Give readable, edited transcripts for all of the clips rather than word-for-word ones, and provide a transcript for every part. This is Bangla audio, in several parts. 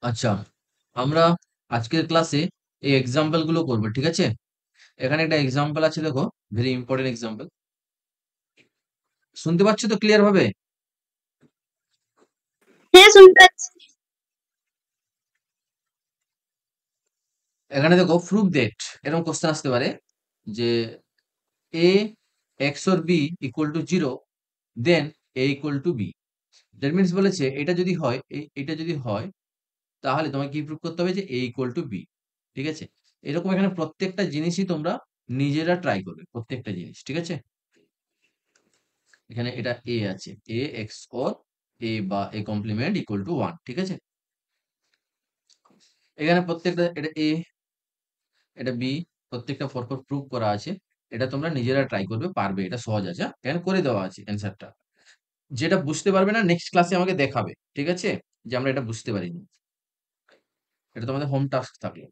আচ্ছা, আমরা আজকের ক্লাসে এই এক্সাম্পল গুলো করবো, ঠিক আছে? এখানে একটা এক্সাম্পল আছে, দেখো। Very important example. শুনতে পাচ্ছ তো ক্লিয়ার ভাবে? হ্যাঁ, শুনতে পাচ্ছি। এখানে দেখো, প্রুফ দ্যাট এরকম কোশ্চেন আসতে পারে যে A XOR B equal to zero, then A equal to B. That means বলেছে এটা যদি হয়, এটা যদি হয়, তাহলে তোমাকে কি প্রুফ করতে হবে যে এ ইকুয়াল টু বি। ঠিক আছে? এরকম এখানে প্রত্যেকটা জিনিসই তোমরা নিজেরা ট্রাই করবে, প্রত্যেকটা জিনিস, ঠিক আছে? এখানে এটা এ আছে, এ এক্স অর এ বা A complement equal to one, ঠিক আছে? এখানে প্রত্যেকটা, এটা এ, এটা বি, প্রত্যেকটা পরপর প্রুভ করা আছে। এটা তোমরা নিজেরা ট্রাই করবে, পারবে, এটা সহজ আছে। এখানে করে দেওয়া আছে অ্যান্সারটা। যেটা বুঝতে পারবে না নেক্সট ক্লাসে আমাকে দেখাবে, ঠিক আছে? যে আমরা এটা বুঝতে পারিনি। এটা তোমাদের হোম টাস্ক থাকলো।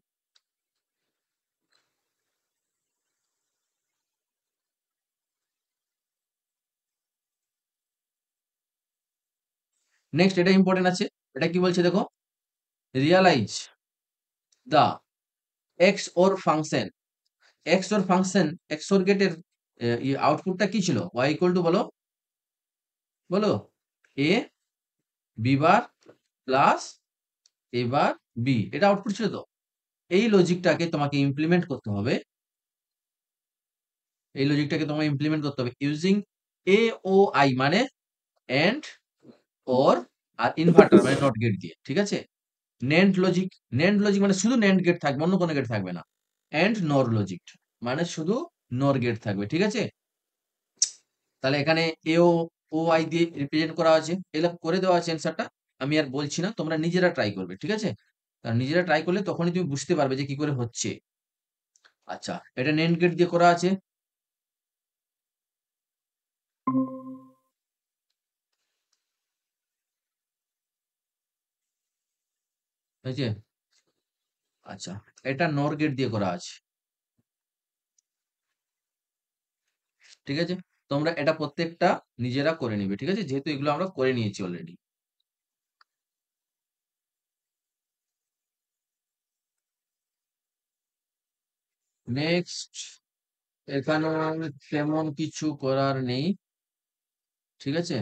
নেক্সট এটা ইম্পর্টেন্ট আছে। এটা কি বলছে দেখো, রিয়ালাইজ দা এক্স ওর ফাংশন। এক্স ওর ফাংশন, এক্স ওর গেটের আউটপুটটা কি ছিল? ওয়াই ইকুয়াল টু, বলো বলো, A B bar plus A bar B, এটা আউটপুট ছিল তো। এই লজিকটাকে তোমাকে ইমপ্লিমেন্ট করতে হবে। এই লজিকটাকে তোমাকে ইমপ্লিমেন্ট করতে হবে ইউজিং এ ও আই, মানে এন্ড, অর, আর ইনভার্টার মানে নট গেট দিয়ে, ঠিক আছে? নেন্ড লজিক, নেন্ড লজিক মানে শুধু নেন্ড গেট থাকবে, অন্য কোনো গেট থাকবে না। এন্ড নর লজিক মানে শুধু নর গেট থাকবে, ঠিক আছে? তাহলে এখানে এ ও আই দিয়ে রিপ্রেজেন্ট করা আছে, এগুলো করে দেওয়া আছে অ্যান্সারটা। আমি আর বলছি না, তোমরা নিজেরা ট্রাই করবে, ঠিক আছে? কারণ নিজেরা ট্রাই করলে তখনই তুমি বুঝতে পারবে যে কি করে হচ্ছে। আচ্ছা, এটা নেন্ড গেট দিয়ে করা আছে। হয়েছে? আচ্ছা, এটা নর গেট দিয়ে করা আছে, ঠিক আছে? তোমরা এটা প্রত্যেকটা নিজেরা করে নিবে, ঠিক আছে? যেহেতু এগুলো আমরা করে নিয়েছি অলরেডি। নেক্সট, এখানে তেমন কিছু করার নেই, ঠিক আছে?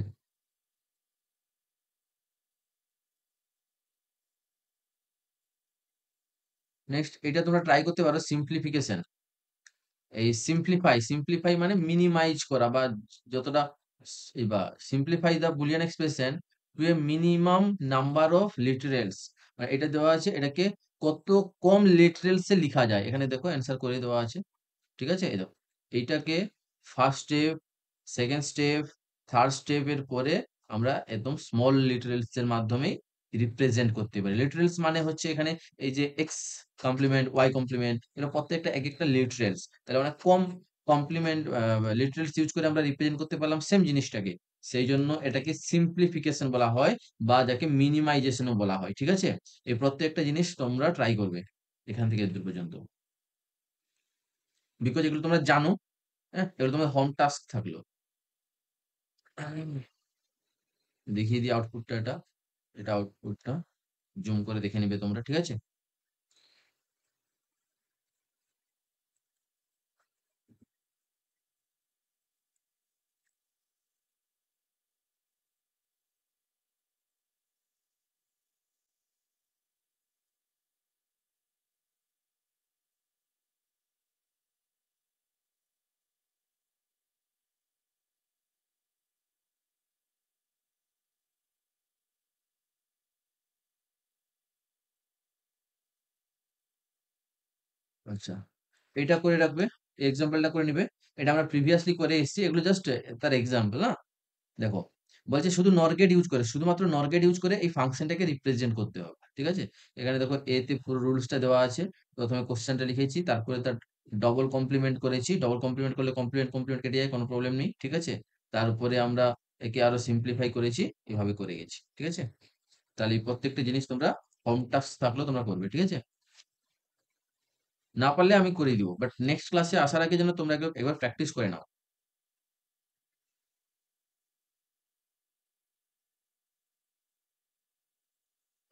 নেক্সট, এটা তোমরা ট্রাই করতে পারো সিম্পলিফিকেশন। এই সিম্পলিফাই, সিম্পলিফাই মানে মিনিমাইজ করা, বা যতটা বা simplify the Boolean expression to a minimum number of literals. মানে এটা দেওয়া আছে, এটাকে কত কম লিটারেলস এ লিখা যায়, এখানে দেখো অ্যান্সার করে দেওয়া আছে, ঠিক আছে? এই দেখো, এইটাকে first step, second step, third স্টেপের পরে আমরা একদম স্মল লিটারেলস এর মাধ্যমে রিপ্রেজেন্ট করতে পারি। লিটারেলস মানে হচ্ছে এখানে এই যে এক্স কমপ্লিমেন্ট, ওয়াই কমপ্লিমেন্ট, এটা প্রত্যেকটা এক একটা লিটারেলস। তাহলে আমরা কম কমপ্লিমেন্ট লিটারেলস ইউজ করে আমরা রিপ্রেজেন্ট করতে পারলাম সেম জিনিসটাকে। সেই জন্য এটাকে সিম্পলিফিকেশন বলা হয়, বা যাকে মিনিমাইজেশনও বলা হয়, ঠিক আছে? এই প্রত্যেকটা জিনিস তোমরা ট্রাই করবে এখান থেকে দূর পর্যন্ত, বিকজ এগুলো তোমরা জানো। হ্যাঁ, এগুলো তোমার হোম টাস্ক থাকলো। দেখিয়ে দিই আউটপুটটা, এটা, এটা আউটপুটটা জুম করে দেখে নিবে তোমরা, ঠিক আছে? আচ্ছা, এটা করে রাখবে, এক্সাম্পলটা করে নিবে। এটা আমরা প্রিভিয়াসলি করে এসেছি, এগুলো জাস্ট তার এক্সাম্পল না। দেখো, বলছে শুধু নরগেট ইউজ করে, শুধুমাত্র নরগেট ইউজ করে এই ফাংশনটাকে রিপ্রেজেন্ট করতে হবে, ঠিক আছে? এখানে দেখো এ তে পুরো রুলসটা দেওয়া আছে। প্রথমে কোশ্চেনটা লিখেছি, তারপরে তার ডবল কমপ্লিমেন্ট করেছি। ডবল কমপ্লিমেন্ট করলে কমপ্লিমেন্ট কমপ্লিমেন্ট কেটে যায়, কোনো প্রবলেম নেই, ঠিক আছে? তারপরে আমরা একে আরো সিম্পলিফাই করেছি, এভাবে করে গেছি, ঠিক আছে? তাহলে এই প্রত্যেকটা জিনিস তোমরা হোম টাস্ক থাকলেও তোমরা করবে, ঠিক আছে? না পারলে আমি করিয়ে দিব, বাট নেক্সট ক্লাসে আসার আগে যেন তোমরা একবার একবার প্র্যাকটিস করে নাও।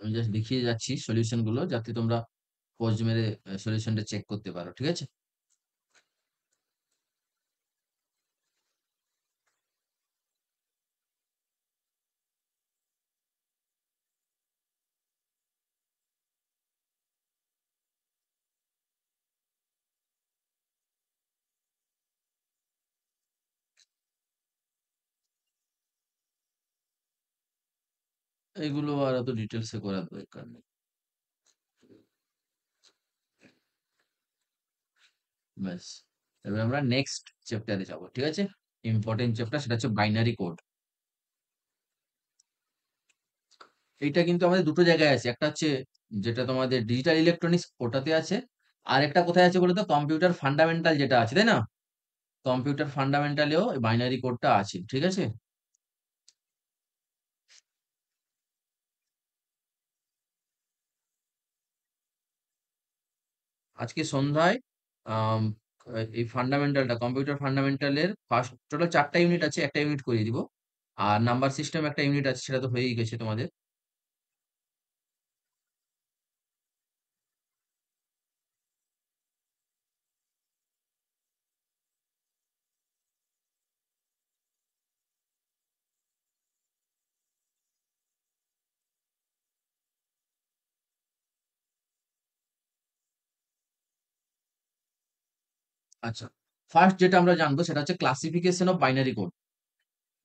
আমি জাস্ট দেখিয়ে যাচ্ছি সলিউশন গুলো যাতে তোমরা পজ মেরে সলিউশনটা চেক করতে পারো। ঠিক আছে? এগুলো আর এত ডিটেলস এ করার দরকার নেই। ব্যাস। এবার আমরা নেক্সট চ্যাপ্টারে যাব। ঠিক আছে? ইম্পর্টেন্ট চ্যাপ্টার, সেটা হচ্ছে বাইনারি কোড। এইটা কিন্তু আমাদের দুটো জায়গায় আছে। একটা হচ্ছে যেটা তোমাদের ডিজিটাল ইলেকট্রনিক্স, ওটাতে আছে। আর একটা কোথায় আছে বলো তো? কম্পিউটার ফান্ডামেন্টাল যেটা আছে, তাই না? কম্পিউটার ফান্ডামেন্টালেও বাইনারি কোডটা আছে। ঠিক আছে? আজকে সন্ধ্যায় আম, এই ফান্ডামেন্টালটা, কম্পিউটার ফান্ডামেন্টালের ফার্স্ট টোটাল 4টা ইউনিট আছে, একটা ইউনিট করিয়ে দিব। আর নাম্বার সিস্টেম একটা ইউনিট আছে, সেটা তো হয়েই গেছে তোমাদের। আচ্ছা, ফার্স্ট যেটা আমরা জানবো সেটা হচ্ছে classification of binary code.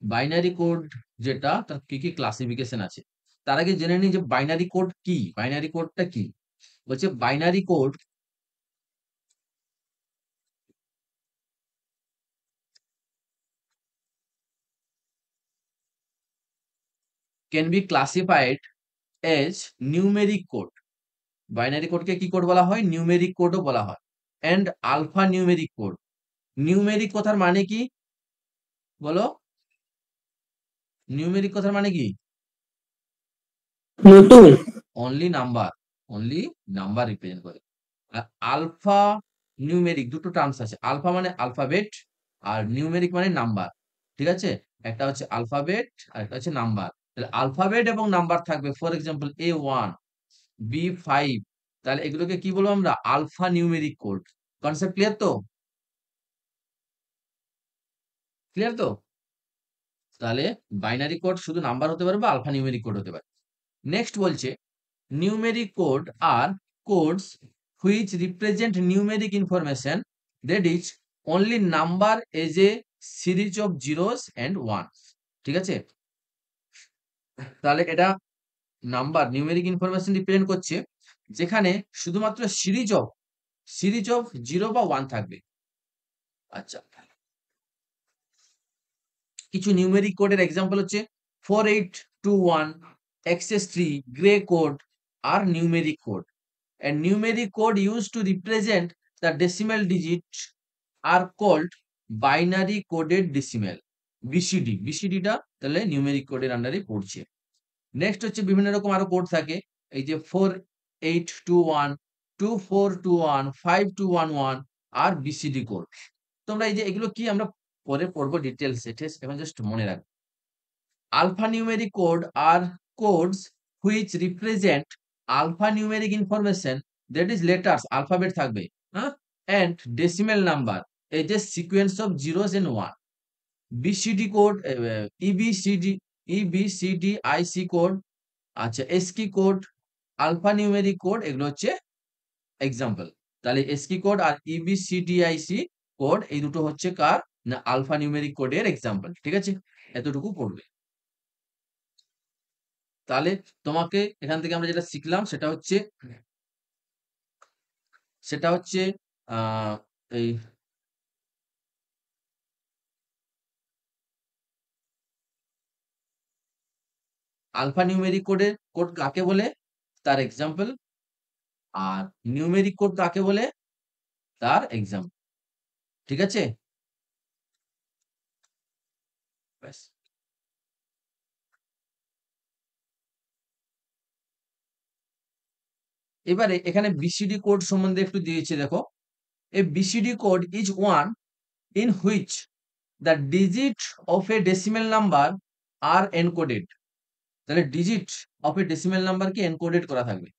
Binary code যেটা, তার কি কি ক্লাসিফিকেশন আছে। তার আগে জেনে নিই যে বাইনারি কোড কি, বাইনারি কোডটা কি। বলছে binary code can be classified as numeric code. Binary কোডকে কি কোড বলা হয়? নিউমেরিক কোডও বলা হয়। And alpha numeric code. Numeric কথার মানে কি বলো? নিউমেরিক কথার মানে কি? নতুন। Only number, only number represent করে। আর আলফা নিউমেরিক দুটো টার্মস আছে। আলফা মানে আলফাবেট, আর নিউমেরিক মানে নাম্বার। ঠিক আছে? একটা হচ্ছে আলফাবেট আর একটা হচ্ছে নাম্বার। তাহলে আলফাবেট এবং নাম্বার থাকবে, ফর এক্সাম্পল A1, B5। তাহলে এগুলোকে কি বলবো আমরা? Alpha numeric code. Concept clear তো? ক্লিয়ার তো? তাহলে বাইনারি কোড শুধু নাম্বার হতে পারে বা আলফা নিউমেরিক কোড হতে পারে। নেক্সট বলছে numeric code are codes which represent numeric information, that is only number as a series of zeros and ones। ঠিক আছে? তাহলে এটা নাম্বার নিউমেরিক ইনফরমেশন রিপ্রেজেন্ট করছে যেখানে শুধুমাত্র সিরিজ অফ জিরো বা ওয়ান থাকবে। আচ্ছা, কিছু নিউমেরিক কোডের এক্সাম্পল হচ্ছে 4821, XS3, গ্রে কোড আর numeric code. And numeric code used to represent the decimal digits are called binary coded decimal, BCD। বিসিডিটা তাহলে নিউমেরিক কোডের আন্ডারে পড়ছে। নেক্সট হচ্ছে বিভিন্ন রকম আরো কোড থাকে। এই যে 4821, 2421, 5211 আর বিসিডি কোড। তোমরা এই যে এগুলো কি আমরা পরে পড়বো ডিটেলস, এখন জাস্ট মনে রাখবে। Alphanumeric code are codes which represent alphanumeric information, that is letters, alphabet থাকবে, হ্যাঁ, and decimal number, এই যে sequence of zeros and one। BCD code, EBCD, EBCDIC code, আচ্ছা ASCII code, alpha numeric code, এগুলো হচ্ছে এক্সাম্পল। তাহলে এসকি কোড আর ইবিসিডিআইসি কোড এই দুটো হচ্ছে কার? না, আলফা নিউমেরিক কোডের এক্সাম্পল। ঠিক আছে? এতটুকু পড়বে। তাহলে তোমাকে এখান থেকে আমরা যেটা শিখলাম সেটা হচ্ছে আহ এই আলফা নিউমেরিক কোড কাকে বলে, তার এক্সাম্পল। আর নিউমেরিক কোড কাকে বলে, তার এক্সাম্পল। ঠিক আছে? ব্যাস। এবারে এখানে বিসিডি কোড সম্বন্ধে একটু দিয়েছে, দেখো। A BCD code is one in which the digit of a decimal number are encoded. তাহলে ডিজিট অফ এ ডেসিমেল নাম্বারকে এনকোডেড করা থাকবে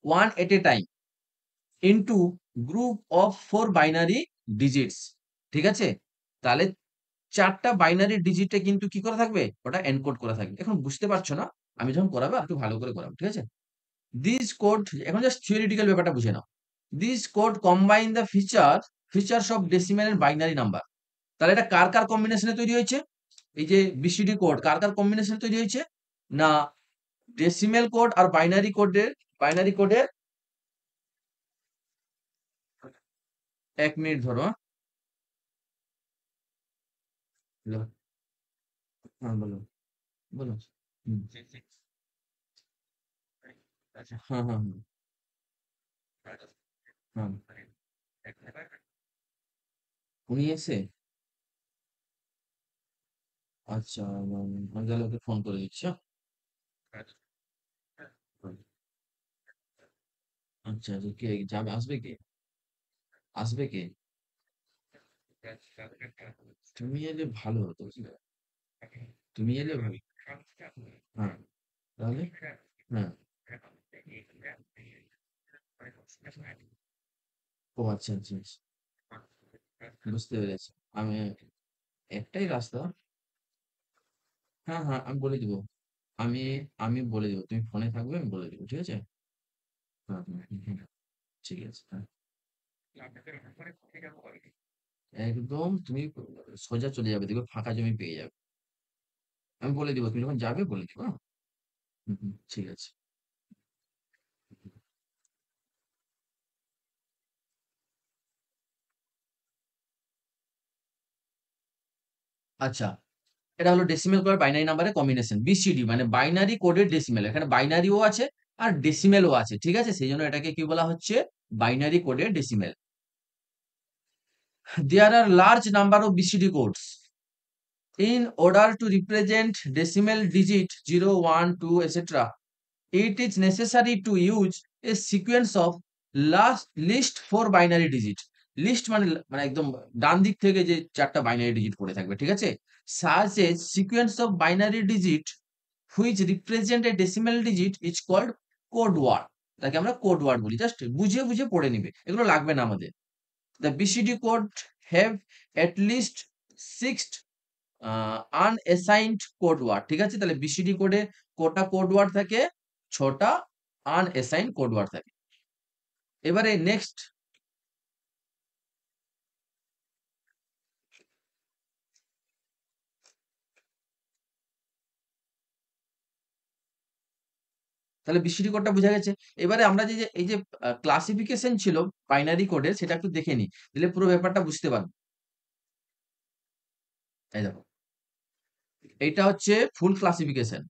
1 at a time into group of 4 binary digits. ঠিক আছে? তাহলে ৪ টা বাইনারি ডিজিটে কিন্তু কি করা থাকবে? ওটা এনকোড করা থাকবে। এখন বুঝতে পারছো না? আমি যখন করাবো আরেকটু ভালো করে করাবো। ঠিক আছে? দিস কোড এখন জাস্ট থিওরিটিক্যাল ব্যাপারটা বুঝে নাও। This code combine the features of decimal and binary number. তাহলে এটা কার কম্বিনেশনে তৈরি হয়েছে? এই যে বিসিডি কোড কার কম্বিনেশনে তৈরি হয়েছে? না ডেসিমেল কোড আর বাইনারি কোডের ১ মিনিট ধরো হ্যাঁ? হ্যালো, হ্যাঁ বলো, বলো। হুম, হ্যাঁ, হ্যাঁ, হ্যাঁ, হ্যাঁ। উনি এসে? আচ্ছা, আমি তাহলে ওকে ফোন করে দিচ্ছি, হ্যাঁ? হুম, আচ্ছা, আচ্ছা, কে যাবে? আসবে কে? আসবে কে? তুমি এলে ভালো হতো, বুঝলে? তুমি এলে ভালো। হ্যাঁ, তাহলে? হ্যাঁ। ও আচ্ছা, আচ্ছা, আচ্ছা। বুঝতে পেরেছি। আমি একটাই রাস্তা। হ্যাঁ, হ্যাঁ, আমি বলে দিব। আমি আমি বলে দিব। তুমি ফোনে থাকবে, আমি বলে দিব। ঠিক আছে? হ্যাঁ, হুম, হুম, হুম। ঠিক আছে। হ্যাঁ। একদম তুমি সোজা চলে যাবে। দেখবে ফাঁকা জমি পেয়ে যাবে। আমি বলে দিব। তুমি যখন যাবে বলে দিব, হ্যাঁ? হুম, হুম। ঠিক আছে। আচ্ছা, এটা হলো ডেসিমেল কোড বাইনারি নাম্বারের কম্বিনেশন। বিসিডি মানে বাইনারি কোডের ডেসিমেল। এখানে বাইনারিও আছে আর ডেসিমেলও আছে। ঠিক আছে? সেজন্য এটাকে কি বলা হচ্ছে? বাইনারি কোডের decimal. There are large number of BCD codes. In order to represent decimal digit 0, 1, 2, etc., it is necessary to use a sequence of least 4 binary digit. List মানে একদম ডান দিক থেকে যে ৪ টা বাইনারি ডিজিট পড়ে থাকবে। ঠিক আছে? Such a sequence of binary digit which represent a decimal digit is called code word. তাকে আমরা কোড ওয়ার্ড বলি। জাস্ট বুঝে, বুঝে পড়ে নিবে। এগুলো লাগবে না আমাদের। The BCD code have at least 6 unassigned code word। ঠিক আছে? তাহলে BCD কোডে কটা কোড ওয়ার্ড থাকে? ৬ টা unassigned কোড ওয়ার্ড থাকে। এবারে নেক্সট তাহলে BCD কোডটা বুঝা গেছে। এবারে আমরা এই যে ক্লাসিফিকেশন ছিল বাইনারি কোডের সেটা একটু দেখে নিই। দিলে পুরো ব্যাপারটা বুঝতে পারব। এই দেখো। এইটা হচ্ছে ফুল ক্লাসিফিকেশন।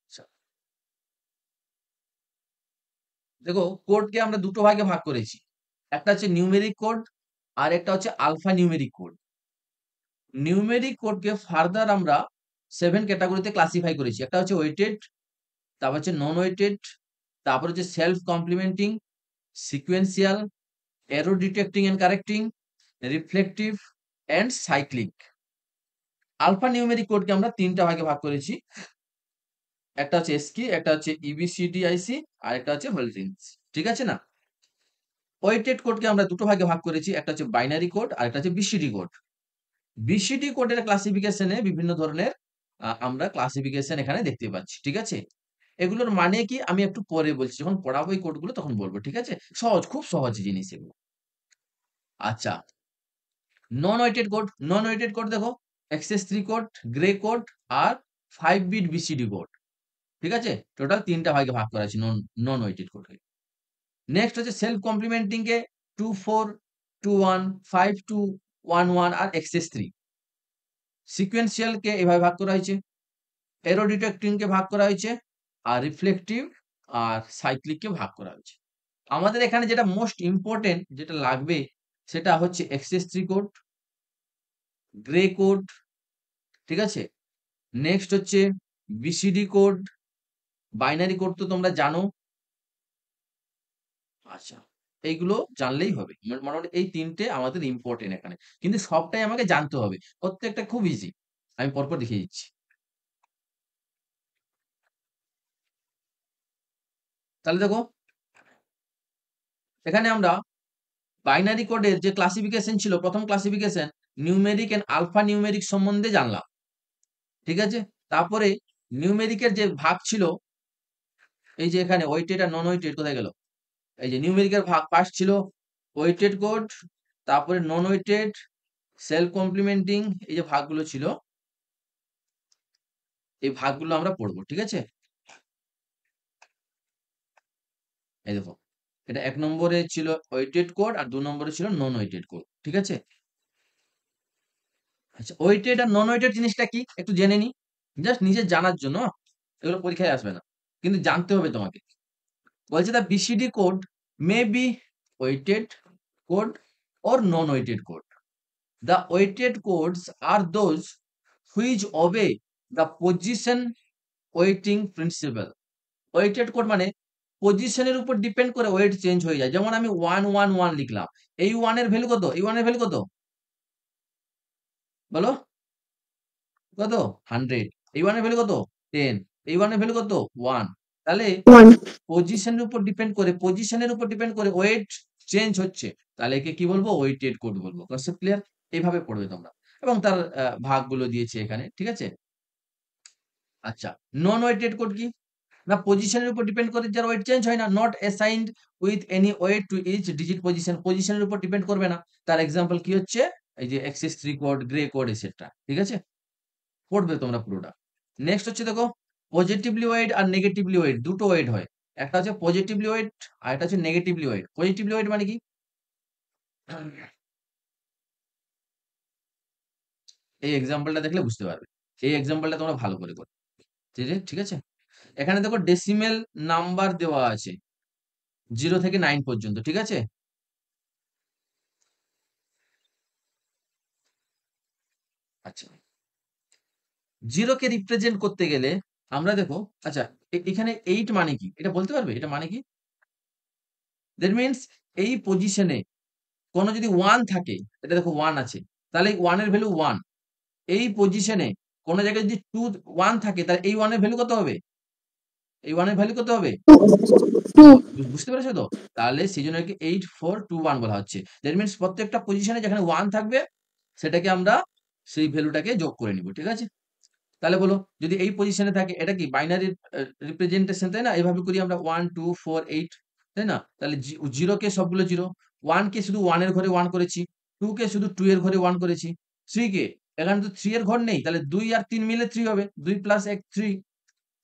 আচ্ছা, দেখো কোডকে আমরা দুটো ভাগে ভাগ করেছি। একটা হচ্ছে নিউমেরিক কোড আর একটা হচ্ছে আলফা নিউমেরিক কোড। নিউমেরিক কোডকে ফার্দার আমরা 7 ক্যাটেগরিতে ক্লাসিফাই করেছি। একটা হচ্ছে ওয়েটেড, তারপর হচ্ছে নন ওয়েটেড, তারপর হচ্ছে self complementing, sequential, error detecting and correcting, reflective and cyclic. Alpha numeric কোডকে আমরা ৩ টা ভাগে ভাগ করেছি। একটা হচ্ছে এসকি, একটা হচ্ছে ইবিসিডিআইসি আর একটা হচ্ছে হোলডিংস। ঠিক আছে না? ওয়েটেড কোডকে আমরা দুটো ভাগে ভাগ করেছি। একটা হচ্ছে বাইনারি কোড আর একটা হচ্ছে বিসিডি কোড। বিসিডি কোডের ক্লাসিফিকেশনে বিভিন্ন ধরনের আমরা ক্লাসিফিকেশন এখানে দেখতে পাচ্ছি। ঠিক আছে? এগুলোর মানে কি আমি একটু পরে বলছি। যখন পড়াবো এই কোডগুলো তখন বলব। ঠিক আছে? সহজ, খুব সহজ জিনিস এগুলো। আচ্ছা, নন ওয়েটেড কোড দেখো এক্সএস 3 কোড, গ্রে কোড আর 5 বিট বিসিডি কোড। ঠিক আছে? টোটাল ৩ টা ভাগে ভাগ করা আছে নন ওয়েটেড কোডকে। নেক্সট হচ্ছে সেলফ কমপ্লিমেন্টিং কে 2, 4, 2, 1, 5, 2, 1, 1 আর এক্সএস 3। সিকোয়েন্সিয়াল কে এভাবে ভাগ করা হয়েছে। এরর ডিটেক্টিং কে ভাগ করা হয়েছে আর রিফ্লেকটিভ আর সাইক্লিককে ভাগ করা হয়েছে। আমাদের এখানে যেটা মোস্ট ইম্পর্টেন্ট যেটা লাগবে সেটা হচ্ছে এক্সএস3 কোড, গ্রে কোড, ঠিক আছে? নেক্সট হচ্ছে বিসিডি কোড, বাইনারি কোড তো তোমরা জানো। আচ্ছা, এইগুলো জানলেই হবে। মোটামুটি এই ৩ টে আমাদের ইম্পোর্টেন্ট এখানে। কিন্তু সবটাই আমাকে জানতে হবে। প্রত্যেকটা খুব ইজি। আমি পরপর দেখিয়ে দিচ্ছি। তাহলে দেখো, এখানে আমরা বাইনারি কোডের যে ক্লাসিফিকেশন ছিল, ১ম classification numeric and alpha numeric সম্বন্ধে জানলাম। ঠিক আছে? তারপরে নিউমেরিকের যে ভাগ ছিল, এই যে এখানে ওয়েটেড আর নন ওয়েটেড কোথায় গেল? এই যে নিউমেরিকের ভাগ ফার্স্ট ছিল ওয়েটেড কোড, তারপরে নন ওয়েটেড, সেলফ কমপ্লিমেন্টিং, এই যে ভাগগুলো ছিল, এই ভাগগুলো আমরা পড়বো। ঠিক আছে? এই দেখো, এটা ১ নম্বরে ছিল ওয়েটেড কোড আর ২ নম্বরে ছিল নন ওয়েটেড কোড। ঠিক আছে? আচ্ছা, ওয়েটেড আর নন ওয়েটেড জিনিসটা কি একটু জেনে নিই। জাস্ট নিজের জানার জন্য। এগুলো পরীক্ষায় আসবে না। কিন্তু জানতে হবে তোমাকে। বলছে the BCD code may be weighted code or non-weighted code. The weighted codes are those which obey the position weighting principle. Weighted code মানে পজিশনের উপর ডিপেন্ড করে ওয়েট চেঞ্জ হয়ে যায়। যেমন আমি 111 লিখলাম। এই 1 এর ভ্যালু কত? এই 1 এর ভ্যালু কত? বলো? কত? 100। এই 1 এর ভ্যালু কত? 10। এই 1 এর ভ্যালু কত? 1। তাহলে পজিশনের উপর ডিপেন্ড করে ওয়েট চেঞ্জ হচ্ছে। তাহলে একে কি বলবো? ওয়েটেড কোড বলবো। Concept clear? এইভাবে পড়বে তোমরা। এবং তার ভাগগুলো দিয়েছে এখানে। ঠিক আছে? আচ্ছা, নন ওয়েটেড কোড কি? না পজিশনের উপর ডিপেন্ড করে, যার ওয়েট চেঞ্জ হয় না। Not assigned with any weight to each digit position. পজিশনের উপর ডিপেন্ড করবে না। তার এক্সাম্পল কি হচ্ছে? এই যে এক্সএস3 কোড, গ্রে কোড এটসেট্রা। ঠিক আছে? পড়বে তোমরা পুরোটা। নেক্সট হচ্ছে দেখো, পজিটিভলি ওয়েট আর নেগেটিভলি ওয়েট, দুটো ওয়েট হয়। একটা হচ্ছে পজিটিভলি ওয়েট আর একটা হচ্ছে নেগেটিভলি ওয়েট। পজিটিভলি ওয়েট মানে কি? এই এক্সাম্পলটা দেখলে বুঝতে পারবে। এই এক্সাম্পলটা তোমরা ভালো করে করো। ঠিক আছে? এখানে দেখো ডেসিমেল নাম্বার দেওয়া আছে 0 থেকে 9 পর্যন্ত। ঠিক আছে? আচ্ছা, 0 কে রিপ্রেজেন্ট করতে গেলে আমরা দেখো, আচ্ছা এখানে 8 মানে কি? এটা বলতে পারবে? এটা মানে কি? দ্যাট মিনস এই পজিশনে কোন যদি 1 থাকে, এটা দেখো 1 আছে। তাহলে এই 1 এর ভ্যালু 1। এই পজিশনে কোন জায়গায় যদি 2 1 থাকে, তাহলে এই 1 এর ভ্যালু কত হবে? এই 1 এর ভ্যালু কত হবে? 2 বুঝতে পেরেছো তো? তাহলে সেজন্য একে 8 4 2 1 বলা হচ্ছে। দ্যাট মিনস প্রত্যেকটা পজিশনে যেখানে 1 থাকবে সেটাকে আমরা সেই ভ্যালুটাকে যোগ করে নিব। ঠিক আছে? তাহলে বলো, যদি এই পজিশনে থাকে এটা কি বাইনারি রিপ্রেজেন্টেশন, তাই না? এভাবে করি আমরা 1 2 4 8, তাই না? তাহলে 0 কে সবগুলো 0, 1 কে শুধু 1 এর ঘরে 1 করেছি, 2 কে শুধু 2 এর ঘরে 1 করেছি, 3 কে, এখানে তো 3 এর ঘর নেই, তাহলে 2 আর 3 মিলে 3 হবে। 2 প্লাস 1 3।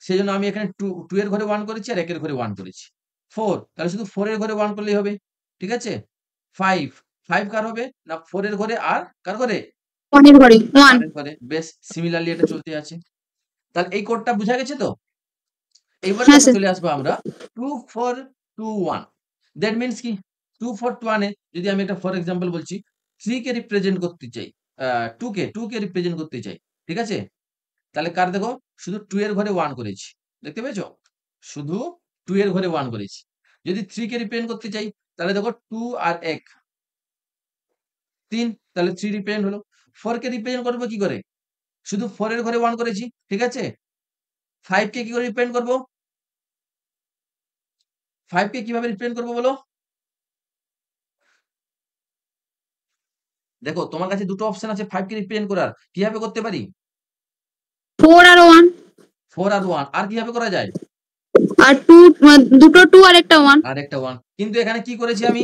সেজন্য আমি এখানে 2 এর ঘরে 1 করেছি আর 1 এর ঘরে 1 করেছি। 4, তাহলে শুধু 4 এর ঘরে 1 করলেই হবে। ঠিক আছে? 5, 5 কার হবে? না 4 এর ঘরে আর কার ঘরে? 1 এর ঘরে 1। 1 এর ঘরে। বেশ সিমিলারলি এটা চলতে আছে। তাহলে এই কোডটা বুঝা গেছে তো? এইবার হ্যাঁ দেখো স্যার। চলে আসবো আমরা 2 4 2 1। দ্যাট মিনস কি? 2 4 2 1 এ যদি আমি একটা ফর এক্সাম্পল বলছি, 3 কে রিপ্রেজেন্ট করতে চাই, 2 কে রিপ্রেজেন্ট করতে চাই। ঠিক আছে? তাহলে কার দেখো, শুধু 2 এর ঘরে 1 করেছি। দেখতে পেয়েছো? শুধু 2 এর ঘরে 1 করেছি। যদি 3 কে রিপ্রেজেন্ট করতে চাই, তাহলে দেখো 2 আর 1 3, তাহলে 3 রিপ্রেজেন্ট হলো। 4 কে রিপ্রেজেন্ট করব কি করে? শুধু 4 এর ঘরে 1 করেছি। ঠিক আছে? 5 কে কি করে রিপ্রেজেন্ট করব? 5 কে কিভাবে রিপ্রেজেন্ট করব বলো? দেখো তোমার কাছে দুটো অপশন আছে 5 কে রিপ্রেজেন্ট করার। কিভাবে করতে পারি? 4 আর 1। 4 আর 1। আর কিভাবে করা যায়? আর 2, দুটো 2 আর একটা 1। আর একটা 1। কিন্তু এখানে কি করেছি আমি?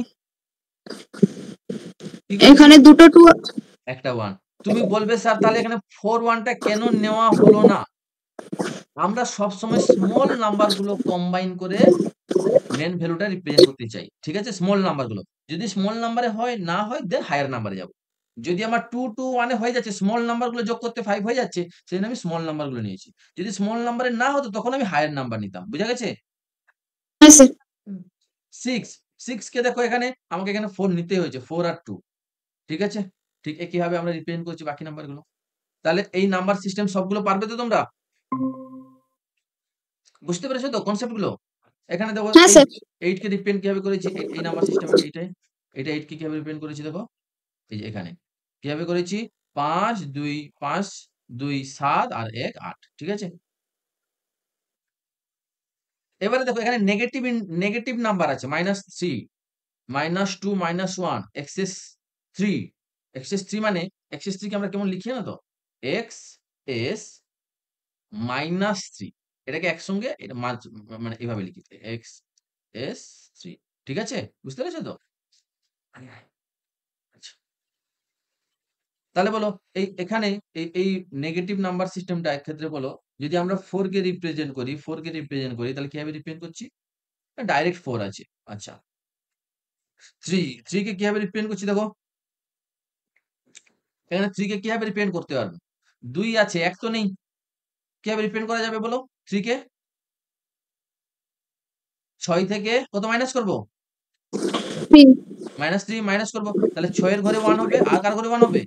কি করেছি? এখানে দুটো 2। একটা 1। তুমি বলবে স্যার তাহলে এখানে 4 1 টা কেন নেওয়া হলো না? আমরা সবসময় স্মল নাম্বার গুলো কম্বাইন করে মেইন ভ্যালুটা রিপ্রেজেন্ট করতে চাই। ঠিক আছে? স্মল নাম্বার গুলো। যদি স্মল নাম্বারে হয়, না হয় দেন হায়ার নাম্বারে যাব। যদি আমার 2 টু 1 এ হয়ে যাচ্ছে, স্মল নাম্বার গুলো যোগ করতে 5 হয়ে যাচ্ছে, সেজন্য আমি স্মল নাম্বার গুলো নিয়েছি। যদি স্মল নাম্বারের না হতো তখন আমি হায়ার নাম্বার নিতাম। বুঝা গেছে? হ্যাঁ স্যার। 6, 6 কে দেখো এখানে আমাকে এখানে 4 নিতেই হয়েছে। 4 আর 2, ঠিক আছে? ঠিক একইভাবে আমরা রিপ্রেজেন্ট করছি বাকি নাম্বারগুলো। তাহলে এই নাম্বার সিস্টেম সবগুলো পারবে তো তোমরা? বুঝতে পেরেছো তো কনসেপ্ট গুলো? এখানে দেখো হ্যাঁ স্যার। 8 কে রিপ্রেজেন্ট কিভাবে করেছি? এই নাম্বার সিস্টেমে এইটাই। এটা 8 কে কিভাবে রিপ্রেজেন্ট করেছি দেখো? এই যে এখানে। কিভাবে করেছি? 5, 2, 5, 2, 7 আর 1, 8, ঠিক আছে? এবারে দেখো এখানে নেগেটিভ নাম্বার আছে -3, -2, -1, এক্সেস 3। এক্সেস 3 মানে এক্সেস 3 কে আমরা কেমন লিখি জানো তো? এক্স এস -3, এটাকে একসঙ্গে এটা মানে এভাবে লিখি এক্স এস 3, ঠিক আছে? বুঝতে পেরেছো তো? আচ্ছা, তাহলে বলো এখানে এই নেগেটিভ নাম্বার সিস্টেমটা এক্ষেত্রে বলো, যদি আমরা 4 কে রিপ্রেজেন্ট করি, 4 কে রিপ্রেজেন্ট করি তাহলে কিভাবে রিপ্রেজেন্ট করছি? ডাইরেক্ট 4 আছে। আচ্ছা, 3 কে কিভাবে রিপ্রেজেন্ট করছি দেখো? এখানে 3 কে কিভাবে রিপ্রেজেন্ট করতে পারবো? 2 আছে, 1 তো নেই। কিভাবে রিপ্রেজেন্ট করা যাবে বলো? 3 কে 6 থেকে কত মাইনাস করব? 3। -3 মাইনাস করব। তাহলে 6 এর ঘরে 1 হবে, আর কার ঘরে 1 হবে?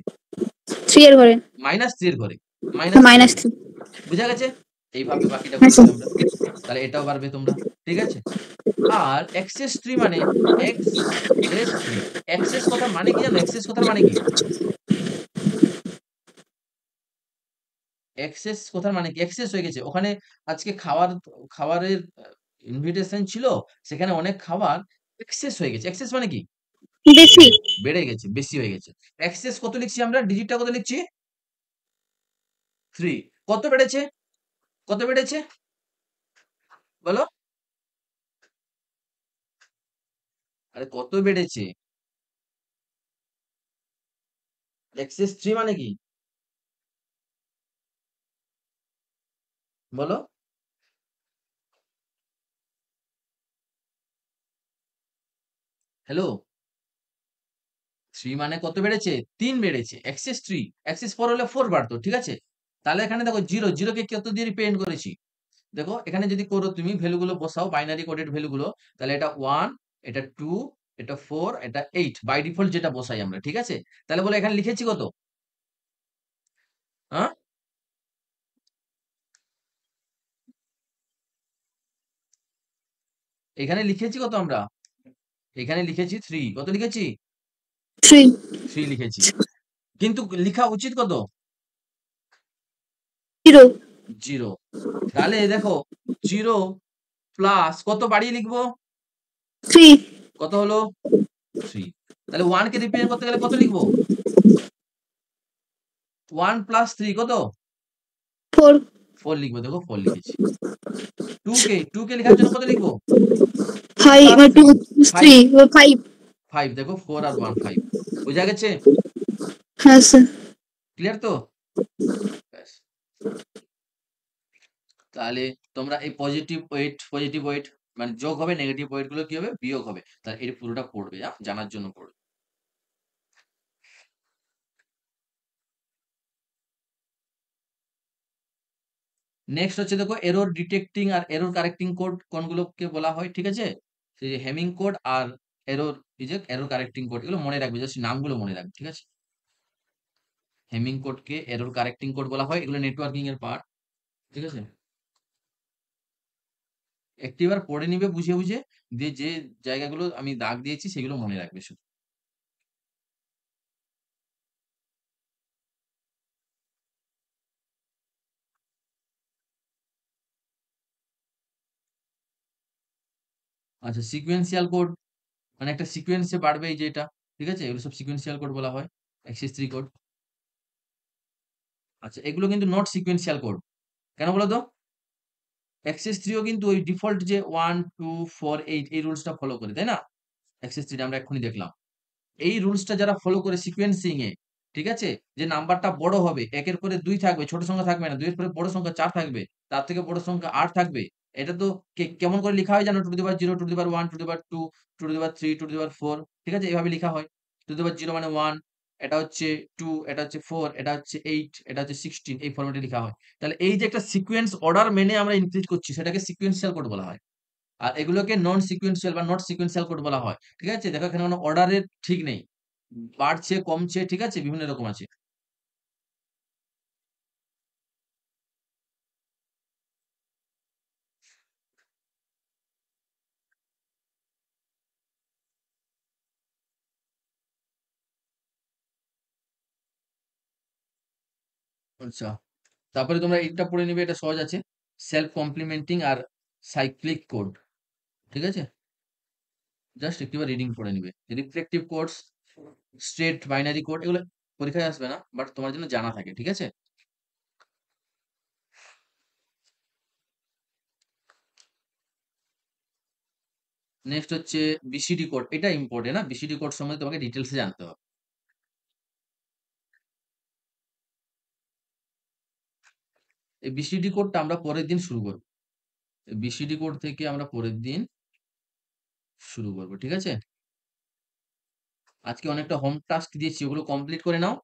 3 এর ঘরে। -3 এর ঘরে। -3 হবে। -3। বুঝা গেছে? এইভাবে বাকিটা হ্যাঁ করেছি স্যার। আমরা। তাহলে এটাও পারবে তোমরা। ঠিক আছে? আর এক্সেস 3 মানে এক্স এস 3। এক্সেস কথার মানে কি জানো? এক্সেস কথার মানে কি? এক্সেস কথার মানে কি? এক্সেস হয়ে গেছে। ওখানে আজকে খাবারের ইনভিটেশন ছিল। সেখানে অনেক খাবার এক্সেস হয়ে গেছে। এক্সেস মানে কি? বেশি। বেড়ে গেছে, বেশি হয়ে গেছে। এক্সেস কত লিখছি আমরা? ডিজিটটা কত লিখছি? 3। কত বেড়েছে? কত বেড়েছে? বলো? আরে কত বেড়েছে? এক্সেস 3 মানে কি? বলো? হ্যালো? 3 মানে কত বেড়েছে? 3 বেড়েছে। এক্সেস 3, এক্সেস 4 হলে 4 বাড়তো। ঠিক আছে? তাহলে এখানে দেখো 0, 0 কে কত দিয়ে রিপ্রেজেন্ট করেছি? দেখো এখানে যদি করো তুমি ভ্যালু গুলো বসাও, বাইনারি কোডেড ভ্যালু গুলো, তাহলে এটা 1, এটা 2, এটা 4, এটা 8 বাই ডিফল্ট যেটা বসাই আমরা। ঠিক আছে? তাহলে বলো এখানে লিখেছি কত? হ্যাঁ? এখানে লিখেছি কত আমরা? এখানে লিখেছি 3। কত লিখেছি? 3। 3 লিখেছি। কিন্তু লিখা উচিত কত? 0। 0। তাহলে দেখো 0 প্লাস কত বাড়িয়ে লিখবো? 3। কত হলো? 3। তাহলে 1 কে রিপ্রেজেন্ট করতে গেলে কত লিখবো? 1 প্লাস 3 কত? 4। 4 লিখবো। দেখো 4 লিখেছি। 2 কে লেখার জন্য কত লিখবো? 2 5 প্লাস 2 3 5, 3 5। 5 দেখো 4 আর 1 5। বুঝা গেছে? হ্যাঁ স্যার। ক্লিয়ার তো? ব্যাস। তাহলে তোমরা এই পজিটিভ ওয়েট মানে যোগ হবে, নেগেটিভ ওয়েট গুলো কি হবে? বিয়োগ হবে। তাহলে এর পুরোটা পড়বে, জানার জন্য পড়বে। নেক্সট হচ্ছে দেখো এরর ডিটেক্টিং আর এরর কারেক্টিং কোড কোনগুলোকে বলা হয়? ঠিক আছে? সেই যে হেমিং কোড আর এরর কারেক্টিং কোড, এগুলো মনে রাখবে, জাস্ট নামগুলো মনে রাখবে। ঠিক আছে? হেমিং কোডকে এরর কারেক্টিং কোড বলা হয়। এগুলো নেটওয়ার্কিং এর পার্ট। ঠিক আছে? একটিবার পড়ে নিবে বুঝে বুঝে, দিয়ে যে জায়গাগুলো আমি দাগ দিয়েছি সেগুলো মনে রাখবে শুধু। আচ্ছা, সিকোয়েন্সিয়াল কোড মানে একটা সিকোয়েন্সে বাড়বে এই যে এটা। ঠিক আছে? এগুলো সব সিকোয়েন্সিয়াল কোড বলা হয়। Access 3 code. আচ্ছা, এগুলো কিন্তু নট সিকোয়েন্সিয়াল কোড। কেন বলো তো? অ্যাক্সেস 3 ও কিন্তু ওই ডিফল্ট যে 1, 2, 4, 8 এই রুলসটা ফলো করে, তাই না? অ্যাক্সেস 3 আমরা এক্ষুনি দেখলাম। এই রুলসটা যারা ফলো করে সিকোয়েন্সিং এ, ঠিক আছে? যে নাম্বারটা বড় হবে, ১ এর পরে 2 থাকবে, ছোট সংখ্যা থাকবে না। 2 এর পরে বড় সংখ্যা 4 থাকবে। তার থেকে বড় সংখ্যা 8 থাকবে। এটা তো কেমন করে লিখা হয় জানো? Two to the power 0, two to the power 1, two to the power 2, two to the power 3, two to the power 4, ঠিক আছে? এভাবে লিখা হয়। টু টু দি পাওয়ার 0 মানে 1, এটা হচ্ছে 2, এটা হচ্ছে 4, এটা হচ্ছে 8, এটা হচ্ছে 16, এই ফরম্যাটে লিখা হয়। তাহলে এই যে একটা সিকোয়েন্স অর্ডার মেনে আমরা ইনক্রিজ করছি সেটাকে সিকোয়েন্সিয়াল কোড বলা হয়। আর এগুলোকে নন সিকোয়েন্সিয়াল বা নট সিকোয়েন্সিয়াল কোড বলা হয়। ঠিক আছে? দেখো এখানে কোনো অর্ডারের ঠিক নেই। বাড়ছে, কমছে, ঠিক আছে? বিভিন্ন রকম আছে। আচ্ছা। তারপরে তোমরা এইটা পড়ে নিবে, এটা সহজ আছে। সেলফ কমপ্লিমেন্টিং আর সাইক্লিক কোড। ঠিক আছে? জাস্ট একটিবার রিডিং পড়ে নিবে। Reflective codes, straight binary code এগুলো পরীক্ষায় আসবে না। বাট তোমার জন্য জানা থাকে। ঠিক আছে? নেক্সট হচ্ছে বিসিডি কোড। এটা ইম্পোর্টেন্ট না? বিসিডি কোড সম্বন্ধে তোমাকে ডিটেইলস এ জানতে হবে। এই বিসিডি কোডটা আমরা পরের দিন শুরু করব। এই বিসিডি কোড থেকে আমরা পরের দিন শুরু করব। ঠিক আছে? আজকে অনেকটা হোম টাস্ক দিয়েছি, ওগুলো কমপ্লিট করে নাও।